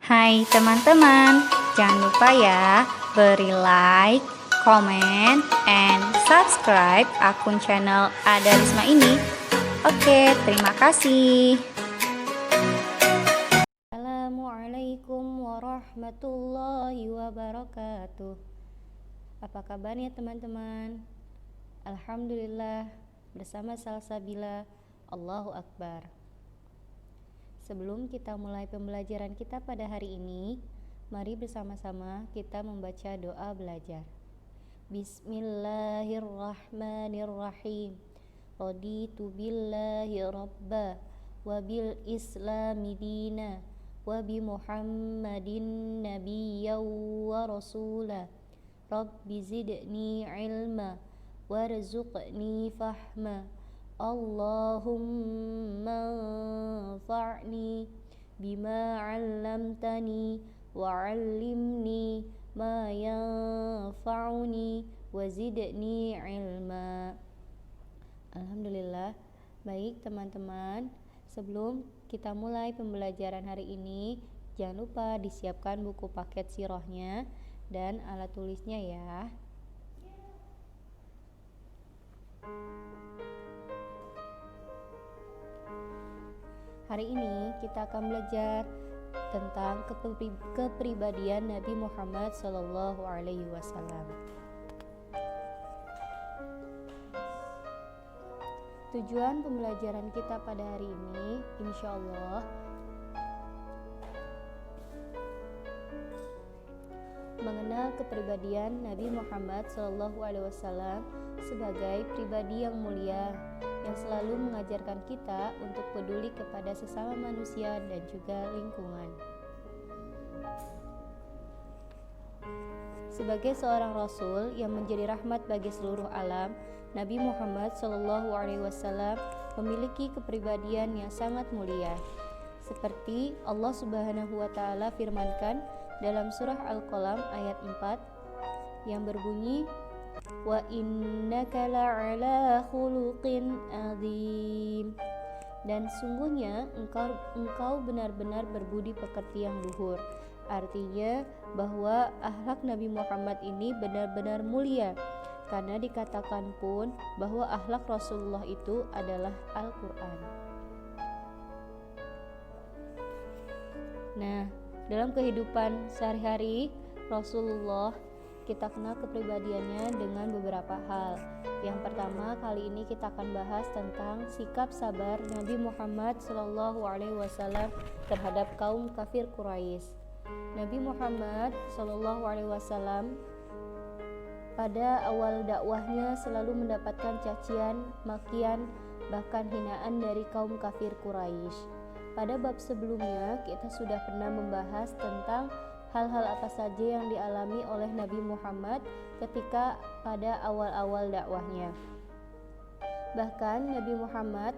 Hai teman-teman, jangan lupa ya beri like, comment, and subscribe akun channel Ada Risma ini. Oke, terima kasih. Assalamualaikum warahmatullahi wabarakatuh. Apa kabarnya teman-teman? Alhamdulillah, bersama Salsabila. Allahu Akbar. Sebelum kita mulai pembelajaran kita pada hari ini, mari bersama-sama kita membaca doa belajar. Bismillahirrahmanirrahim. Raditu billahi rabba wa bil islami dina wa bi Muhammadin nabiyyan wa rasula. Rabbi zidni ilma warzuqni fahma. Allahumma anfa'ni bima 'allamtani wa 'allimni ma yanfa'uni wa zidni ilma. Alhamdulillah. Baik teman-teman, sebelum kita mulai pembelajaran hari ini, jangan lupa disiapkan buku paket sirahnya dan alat tulisnya ya. Hari ini kita akan belajar tentang kepribadian Nabi Muhammad SAW. Tujuan pembelajaran kita pada hari ini, insya Allah, mengenal kepribadian Nabi Muhammad SAW sebagai pribadi yang mulia, yang selalu mengajarkan kita untuk peduli kepada sesama manusia dan juga lingkungan. Sebagai seorang Rasul yang menjadi rahmat bagi seluruh alam, Nabi Muhammad SAW memiliki kepribadian yang sangat mulia. Seperti Allah Subhanahu wa Ta'ala firmankan dalam surah Al-Qalam ayat 4 yang berbunyi, wa innaka la'ala khuluqin azim, dan sungguhnya engkau benar-benar berbudi pekerti yang luhur. Artinya bahwa akhlak Nabi Muhammad ini benar-benar mulia, karena dikatakan pun bahwa akhlak Rasulullah itu adalah Al-Quran. Nah, dalam kehidupan sehari-hari Rasulullah, kita kenal kepribadiannya dengan beberapa hal. Yang pertama, kali ini kita akan bahas tentang sikap sabar Nabi Muhammad SAW terhadap kaum kafir Quraisy. Nabi Muhammad SAW pada awal dakwahnya selalu mendapatkan cacian, makian, bahkan hinaan dari kaum kafir Quraisy. Pada bab sebelumnya kita sudah pernah membahas tentang hal-hal apa saja yang dialami oleh Nabi Muhammad ketika pada awal-awal dakwahnya. Bahkan Nabi Muhammad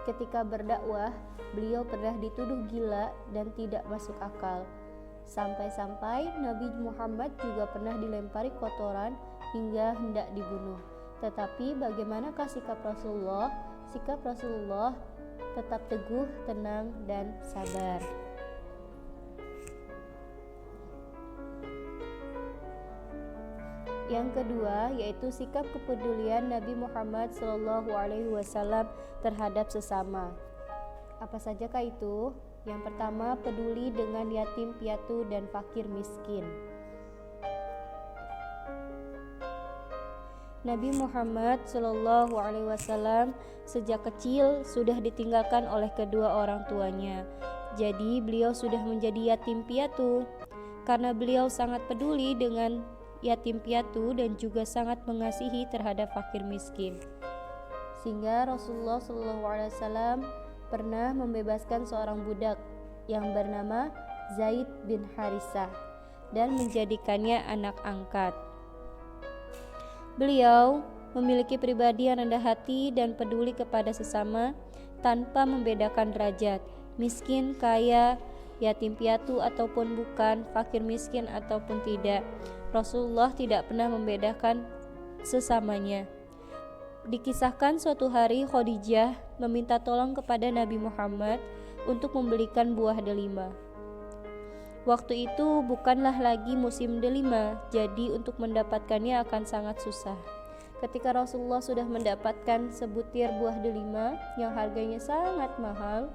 ketika berdakwah, beliau pernah dituduh gila dan tidak masuk akal. Sampai-sampai Nabi Muhammad juga pernah dilempari kotoran hingga hendak dibunuh. Tetapi bagaimanakah sikap Rasulullah? Sikap Rasulullah tetap teguh, tenang, dan sabar. Yang kedua yaitu sikap kepedulian Nabi Muhammad SAW terhadap sesama. Apa sajakah itu? Yang pertama, peduli dengan yatim piatu dan fakir miskin. Nabi Muhammad SAW sejak kecil sudah ditinggalkan oleh kedua orang tuanya. Jadi beliau sudah menjadi yatim piatu. Karena beliau sangat peduli dengan yatim piatu dan juga sangat mengasihi terhadap fakir miskin, sehingga Rasulullah SAW pernah membebaskan seorang budak yang bernama Zaid bin Harisah dan menjadikannya anak angkat. Beliau memiliki pribadi yang rendah hati dan peduli kepada sesama tanpa membedakan derajat, miskin, kaya, yatim piatu ataupun bukan, fakir miskin ataupun tidak. Rasulullah tidak pernah membedakan sesamanya. Dikisahkan suatu hari Khadijah meminta tolong kepada Nabi Muhammad untuk membelikan buah delima. Waktu itu bukanlah lagi musim delima, jadi untuk mendapatkannya akan sangat susah. Ketika Rasulullah sudah mendapatkan sebutir buah delima yang harganya sangat mahal,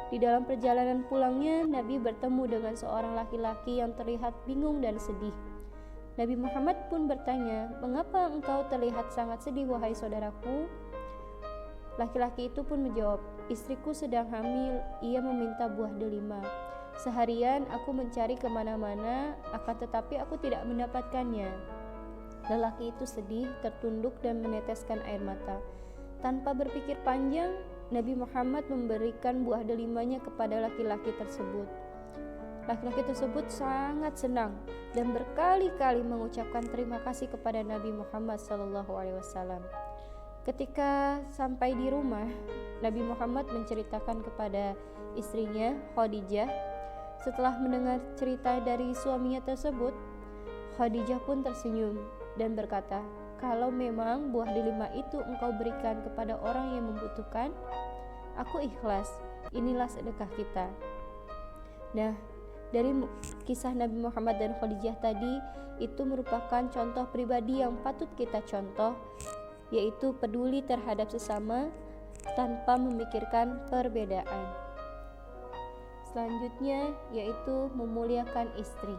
di dalam perjalanan pulangnya Nabi bertemu dengan seorang laki-laki yang terlihat bingung dan sedih. Nabi Muhammad pun bertanya, "Mengapa engkau terlihat sangat sedih, wahai saudaraku?" Laki-laki itu pun menjawab, "Istriku sedang hamil, ia meminta buah delima. Seharian aku mencari kemana-mana, akan tetapi aku tidak mendapatkannya." Lelaki itu sedih, tertunduk dan meneteskan air mata. Tanpa berpikir panjang, Nabi Muhammad memberikan buah delimanya kepada laki-laki tersebut. Laki-laki tersebut sangat senang dan berkali-kali mengucapkan terima kasih kepada Nabi Muhammad SAW. Ketika sampai di rumah, Nabi Muhammad menceritakan kepada istrinya, Khadijah. Setelah mendengar cerita dari suaminya tersebut, Khadijah pun tersenyum dan berkata, "Kalau memang buah delima itu engkau berikan kepada orang yang membutuhkan, aku ikhlas. Inilah sedekah kita." Nah, dari kisah Nabi Muhammad dan Khadijah tadi, itu merupakan contoh pribadi yang patut kita contoh, yaitu peduli terhadap sesama tanpa memikirkan perbedaan. Selanjutnya yaitu memuliakan istri.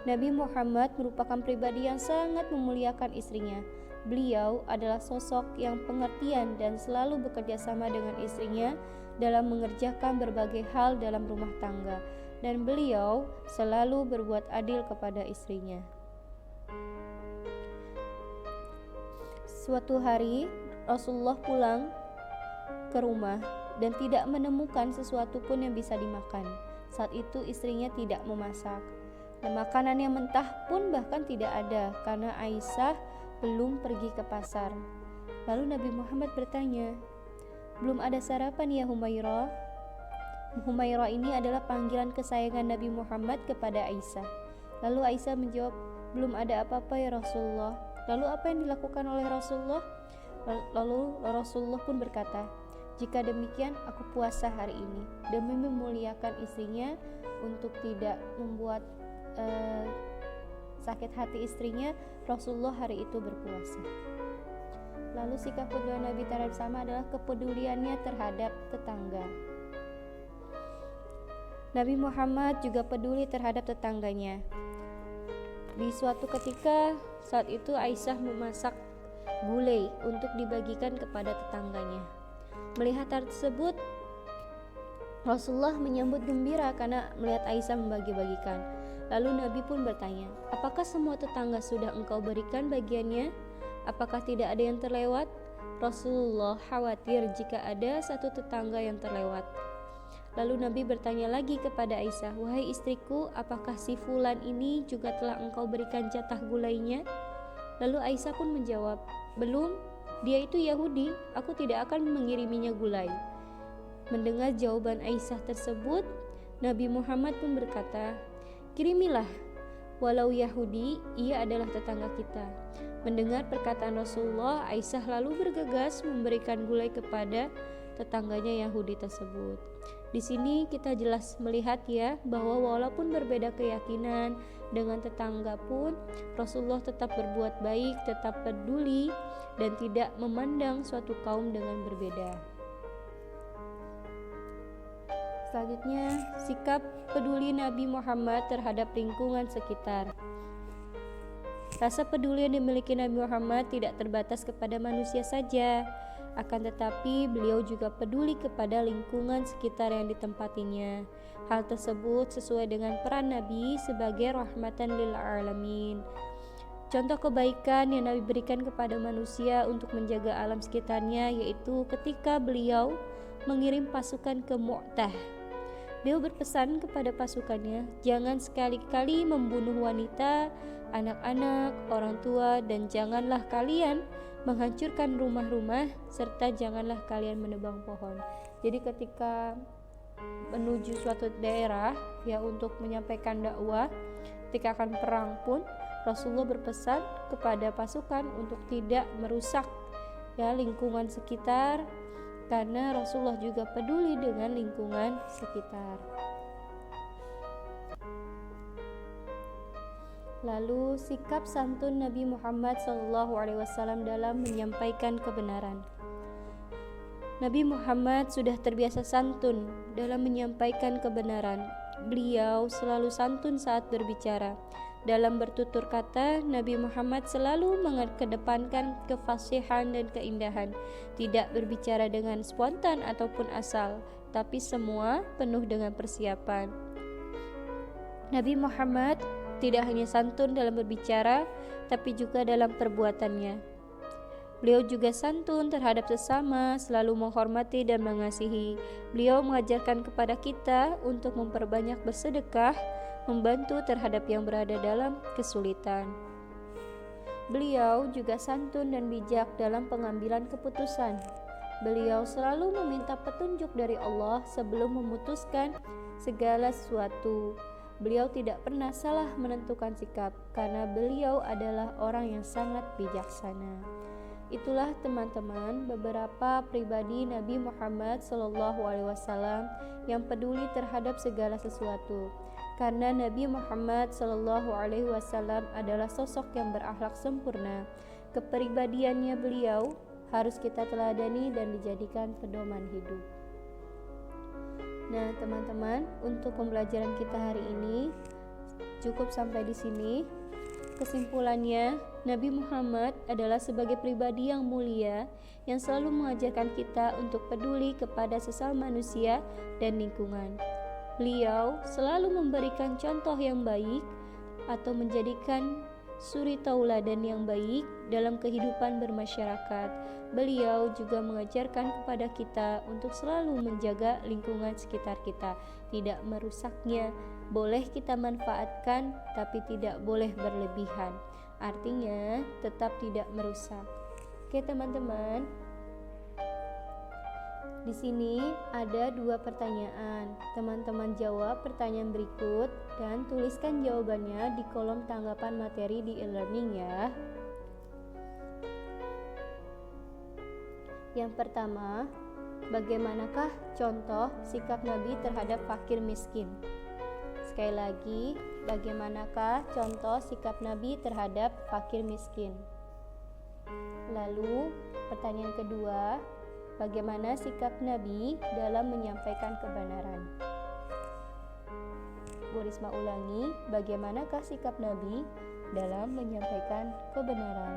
Nabi Muhammad merupakan pribadi yang sangat memuliakan istrinya. Beliau adalah sosok yang pengertian dan selalu bekerja sama dengan istrinya dalam mengerjakan berbagai hal dalam rumah tangga, dan beliau selalu berbuat adil kepada istrinya. Suatu hari Rasulullah pulang ke rumah dan tidak menemukan sesuatu pun yang bisa dimakan. Saat itu istrinya tidak memasak, dan makanan yang mentah pun bahkan tidak ada karena Aisyah belum pergi ke pasar. Lalu Nabi Muhammad bertanya, "Belum ada sarapan ya Humairah?" Humairah ini adalah panggilan kesayangan Nabi Muhammad kepada Aisyah. Lalu Aisyah menjawab, "Belum ada apa-apa ya Rasulullah." Lalu apa yang dilakukan oleh Rasulullah? Lalu Rasulullah pun berkata, "Jika demikian aku puasa hari ini." Demi memuliakan istrinya untuk tidak membuat sakit hati istrinya, Rasulullah hari itu berpuasa. Lalu sikap kedua Nabi terhadap sama adalah kepeduliannya terhadap tetangga. Nabi Muhammad juga peduli terhadap tetangganya. Di suatu ketika, saat itu Aisyah memasak gulai untuk dibagikan kepada tetangganya. Melihat hal tersebut, Rasulullah menyambut gembira karena melihat Aisyah membagi-bagikan. Lalu Nabi pun bertanya, "Apakah semua tetangga sudah engkau berikan bagiannya? Apakah tidak ada yang terlewat?" Rasulullah khawatir jika ada satu tetangga yang terlewat. Lalu Nabi bertanya lagi kepada Aisyah, "Wahai istriku, apakah si fulan ini juga telah engkau berikan jatah gulainya?" Lalu Aisyah pun menjawab, "Belum, dia itu Yahudi, aku tidak akan mengiriminya gulai." Mendengar jawaban Aisyah tersebut, Nabi Muhammad pun berkata, "Kirimilah, walau Yahudi, ia adalah tetangga kita." Mendengar perkataan Rasulullah, Aisyah lalu bergegas memberikan gulai kepada tetangganya Yahudi tersebut. Di sini kita jelas melihat ya bahwa walaupun berbeda keyakinan dengan tetangga pun Rasulullah tetap berbuat baik, tetap peduli dan tidak memandang suatu kaum dengan berbeda. Selanjutnya, sikap peduli Nabi Muhammad terhadap lingkungan sekitar. Rasa peduli yang dimiliki Nabi Muhammad tidak terbatas kepada manusia saja, akan tetapi beliau juga peduli kepada lingkungan sekitar yang ditempatinya. Hal tersebut sesuai dengan peran Nabi sebagai rahmatan lil alamin. Contoh kebaikan yang Nabi berikan kepada manusia untuk menjaga alam sekitarnya yaitu ketika beliau mengirim pasukan ke Mu'tah. Beliau berpesan kepada pasukannya, "Jangan sekali-kali membunuh wanita, anak-anak, orang tua, dan janganlah kalian menghancurkan rumah-rumah, serta janganlah kalian menebang pohon." Jadi ketika menuju suatu daerah ya untuk menyampaikan dakwah, ketika akan perang pun Rasulullah berpesan kepada pasukan untuk tidak merusak ya lingkungan sekitar karena Rasulullah juga peduli dengan lingkungan sekitar. Lalu sikap santun Nabi Muhammad SAW dalam menyampaikan kebenaran. Nabi Muhammad sudah terbiasa santun dalam menyampaikan kebenaran. Beliau selalu santun saat berbicara. Dalam bertutur kata, Nabi Muhammad selalu mengedepankan kefasihan dan keindahan, tidak berbicara dengan spontan ataupun asal, tapi semua penuh dengan persiapan. Nabi Muhammad tidak hanya santun dalam berbicara, tapi juga dalam perbuatannya. Beliau juga santun terhadap sesama, selalu menghormati dan mengasihi. Beliau mengajarkan kepada kita untuk memperbanyak bersedekah, membantu terhadap yang berada dalam kesulitan. Beliau juga santun dan bijak dalam pengambilan keputusan. Beliau selalu meminta petunjuk dari Allah sebelum memutuskan segala sesuatu. Beliau tidak pernah salah menentukan sikap karena beliau adalah orang yang sangat bijaksana. Itulah teman-teman beberapa pribadi Nabi Muhammad SAW yang peduli terhadap segala sesuatu. Karena Nabi Muhammad SAW adalah sosok yang berakhlak sempurna, kepribadiannya beliau harus kita teladani dan dijadikan pedoman hidup. Nah, teman-teman, untuk pembelajaran kita hari ini cukup sampai di sini. Kesimpulannya, Nabi Muhammad adalah sebagai pribadi yang mulia yang selalu mengajarkan kita untuk peduli kepada sesama manusia dan lingkungan. Beliau selalu memberikan contoh yang baik atau menjadikan suri tauladan yang baik dalam kehidupan bermasyarakat. Beliau juga mengajarkan kepada kita untuk selalu menjaga lingkungan sekitar kita, tidak merusaknya. Boleh kita manfaatkan, tapi tidak boleh berlebihan. Artinya, tetap tidak merusak. Oke, teman-teman. Di sini ada 2 pertanyaan. Teman-teman jawab pertanyaan berikut dan tuliskan jawabannya di kolom tanggapan materi di e-learning ya. Yang pertama, bagaimanakah contoh sikap Nabi terhadap fakir miskin? Sekali lagi, bagaimanakah contoh sikap Nabi terhadap fakir miskin? Lalu, pertanyaan kedua, bagaimana sikap Nabi dalam menyampaikan kebenaran? Bu Risma ulangi, bagaimanakah sikap Nabi dalam menyampaikan kebenaran?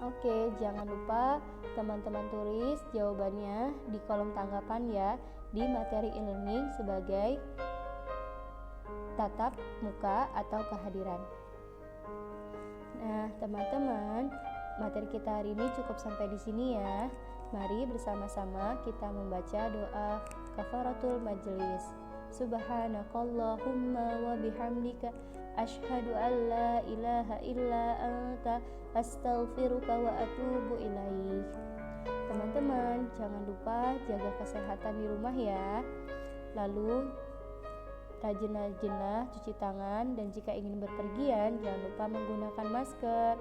Oke, jangan lupa teman-teman tulis jawabannya di kolom tanggapan ya, di materi e-learning sebagai tatap muka atau kehadiran. Nah, teman-teman, materi kita hari ini cukup sampai di sini ya. Mari bersama-sama kita membaca doa kafaratul majelis. Subhanakallahumma wa bihamdika asyhadu an la ilaha illa anta astaghfiruka wa atubu ilaik. Teman-teman, jangan lupa jaga kesehatan di rumah ya. Lalu rajin-rajinlah cuci tangan, dan jika ingin berpergian jangan lupa menggunakan masker.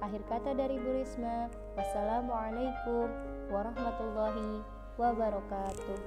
Akhir kata dari Bu Risma, wassalamualaikum warahmatullahi wabarakatuh.